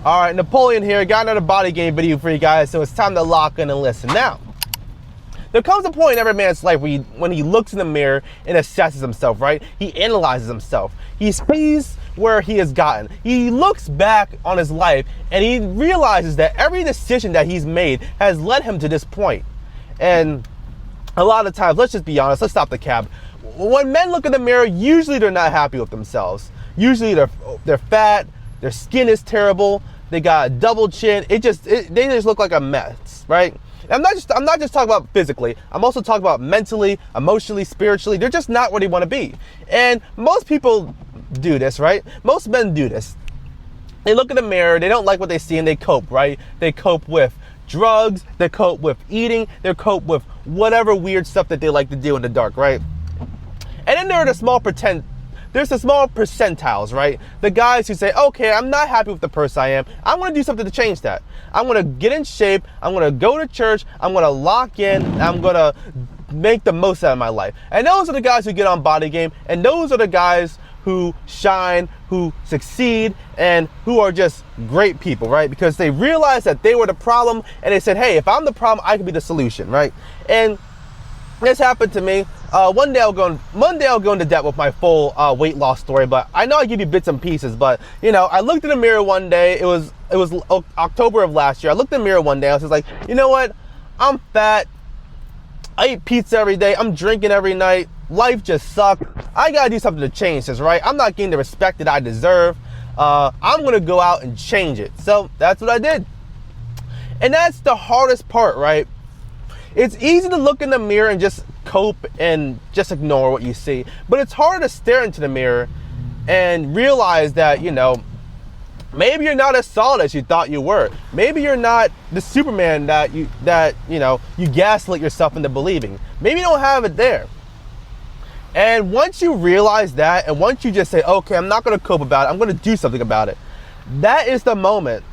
All right, Napoleon here. Got another body game video for you guys, so it's time to lock in and listen. Now, there comes a point in every man's life when he looks in the mirror and assesses himself, right? He analyzes himself. He sees where he has gotten. He looks back on his life and he realizes that every decision that he's made has led him to this point. And a lot of times, let's just be honest, let's stop the cap. When men look in the mirror, usually they're not happy with themselves. Usually they're fat, their skin is terrible, they got a double chin. They just look like a mess, right? And I'm not just talking about physically. I'm also talking about mentally, emotionally, spiritually. They're just not where they want to be. And most people do this, right? Most men do this. They look in the mirror, they don't like what they see, and they cope, right? They cope with drugs, they cope with eating, they cope with whatever weird stuff that they like to do in the dark, right? And then there's the small percentiles, right? The guys who say, okay, I'm not happy with the person I am. I want to do something to change that. I want to get in shape. I'm going to go to church. I'm going to lock in. I'm going to make the most out of my life. And those are the guys who get on Body Game. And those are the guys who shine, who succeed, and who are just great people, right? Because they realized that they were the problem. And they said, hey, if I'm the problem, I can be the solution, right? And this happened to me. One day I'll go into depth with my full weight loss story, but I know I give you bits and pieces. But you know, I looked in the mirror one day. It was October of last year. I looked in the mirror one day. I was just like, you know what? I'm fat. I eat pizza every day. I'm drinking every night. Life just sucks. I gotta do something to change this, right? I'm not getting the respect that I deserve. I'm gonna go out and change it. So that's what I did. And that's the hardest part, right? It's easy to look in the mirror and just cope and just ignore what you see. But it's hard to stare into the mirror and realize that, you know, maybe you're not as solid as you thought you were. Maybe you're not the Superman that you gaslit yourself into believing. Maybe you don't have it there. And once you realize that, and once you just say, okay, I'm not going to cope about it, I'm going to do something about it, that is the moment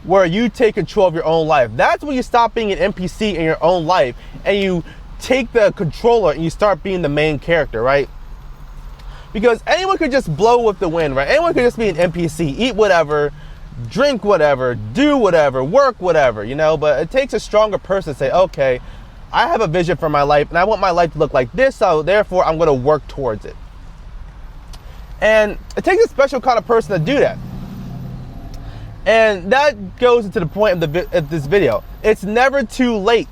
where you take control of your own life. That's when you stop being an NPC in your own life and you take the controller and you start being the main character, right? Because anyone could just blow with the wind, right? Anyone could just be an NPC, eat whatever, drink whatever, do whatever, work whatever, you know? But it takes a stronger person to say, okay, I have a vision for my life and I want my life to look like this, so therefore I'm gonna work towards it. And it takes a special kind of person to do that. And that goes into the point of this video. It's never too late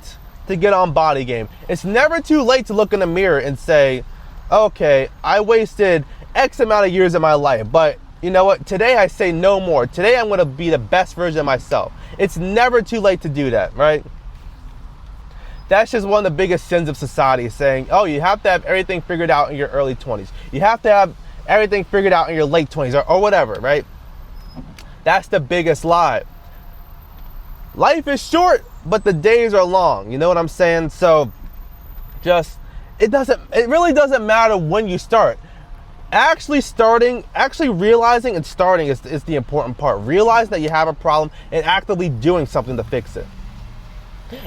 to get on Body Game. It's never too late to look in the mirror and say, okay, I wasted X amount of years of my life, but you know what? Today I say no more. Today I'm gonna be the best version of myself. It's never too late to do that, right? That's just one of the biggest sins of society, saying, oh, you have to have everything figured out in your early 20s. You have to have everything figured out in your late 20s or whatever, right? That's the biggest lie. Life is short, but the days are long. You know what I'm saying? So it really doesn't matter when you start. Actually realizing and starting is the important part. Realizing that you have a problem and actively doing something to fix it.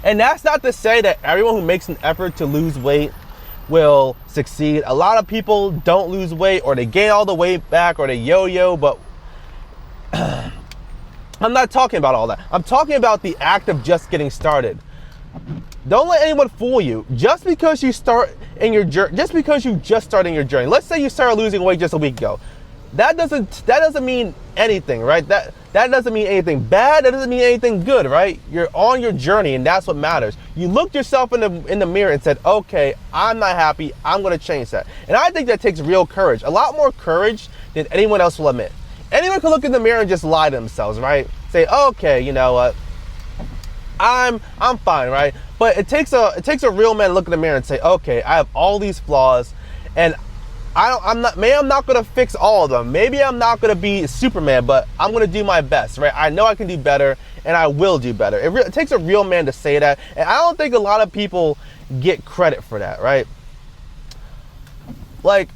And that's not to say that everyone who makes an effort to lose weight will succeed. A lot of people don't lose weight, or they gain all the weight back, or they yo-yo, but I'm not talking about all that. I'm talking about the act of just getting started. Don't let anyone fool you. Just because you just started in your journey. Let's say you started losing weight just a week ago. That doesn't mean anything, right? That doesn't mean anything bad. That doesn't mean anything good, right? You're on your journey, and that's what matters. You looked yourself in the mirror and said, okay, I'm not happy. I'm going to change that. And I think that takes real courage. A lot more courage than anyone else will admit. Anyone can look in the mirror and just lie to themselves, right? Say, okay, you know what? I'm fine, right? But it takes a real man to look in the mirror and say, okay, I have all these flaws, and I'm not gonna fix all of them. Maybe I'm not gonna be Superman, but I'm gonna do my best, right? I know I can do better, and I will do better. It takes a real man to say that, and I don't think a lot of people get credit for that, right? Like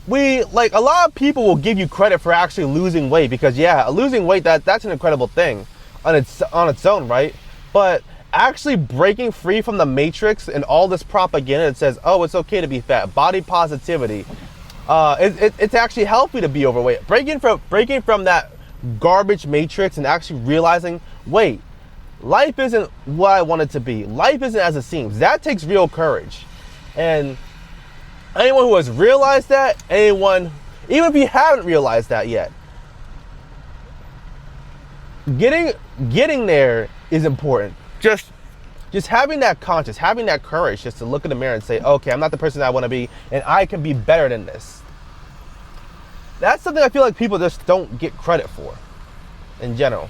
a lot of people will give you credit for actually losing weight, because yeah, losing weight, that's an incredible thing on its own, right? But actually breaking free from the matrix and all this propaganda that says, oh, it's okay to be fat, body positivity, it's actually healthy to be overweight. Breaking from that garbage matrix and actually realizing, wait, life isn't what I want it to be. Life isn't as it seems. That takes real courage. And anyone who has realized that, even if you haven't realized that yet, getting there is important. Just having that conscience, having that courage just to look in the mirror and say, okay, I'm not the person I want to be, and I can be better than this. That's something I feel like people just don't get credit for in general.